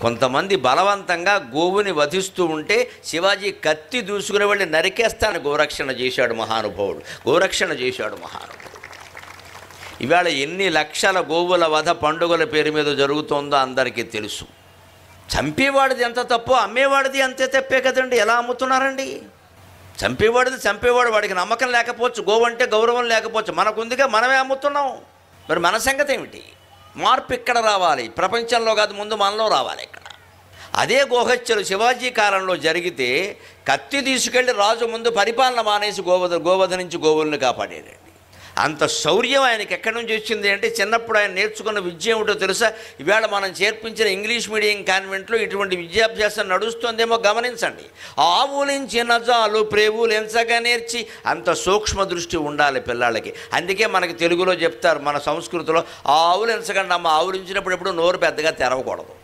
కొంతమంది బలవంతంగా గోవుని వధిస్తూ ఉంటే శివాజీ కత్తి దూసుకుని వెళ్ళి నరికేస్తాను గోరక్షణ చేశాడు మహానుభావుడు, గోరక్షణ చేశాడు మహానుభావుడు. ఇవాళ ఎన్ని లక్షల గోవుల వధ పండుగల పేరు మీద జరుగుతోందో అందరికీ తెలుసు. చంపేవాడిది ఎంత తప్పో అమ్మేవాడిది అంతే తప్పే కదండి. ఎలా అమ్ముతున్నారండి? చంపేవాడు వాడికి నమ్మకం లేకపోవచ్చు, గోవు అంటే గౌరవం లేకపోవచ్చు, మనకుందిగా మనమే అమ్ముతున్నాం. మరి మన సంగతి ఏమిటి? మార్పు ఇక్కడ రావాలి, ప్రపంచంలో కాదు, ముందు మనలో రావాలి. ఇక్కడ అదే గోహత్యలు శివాజీ కాలంలో జరిగితే కత్తి తీసుకెళ్ళి రాజు ముందు పరిపాలన మానేసి గోవధ నుంచి గోవుల్ని కాపాడేదండి. అంత శౌర్యం ఆయనకి ఎక్కడి నుంచి వచ్చింది అంటే చిన్నప్పుడు ఆయన నేర్చుకున్న విద్య ఏమిటో తెలుసా? ఈవేళ మనం చేర్పించిన ఇంగ్లీష్ మీడియం కాన్వెంట్లో ఇటువంటి విద్యాభ్యాసం నడుస్తుందేమో గమనించండి. ఆవులించిన జాలు ప్రేవులెంచగా నేర్చి, అంత సూక్ష్మ దృష్టి ఉండాలి పిల్లలకి. అందుకే మనకి తెలుగులో చెప్తారు, మన సంస్కృతిలో ఆవులు ఎంచకండి అమ్మ, ఆవులించినప్పుడు ఎప్పుడు నోరు పెద్దగా తెరవకూడదు.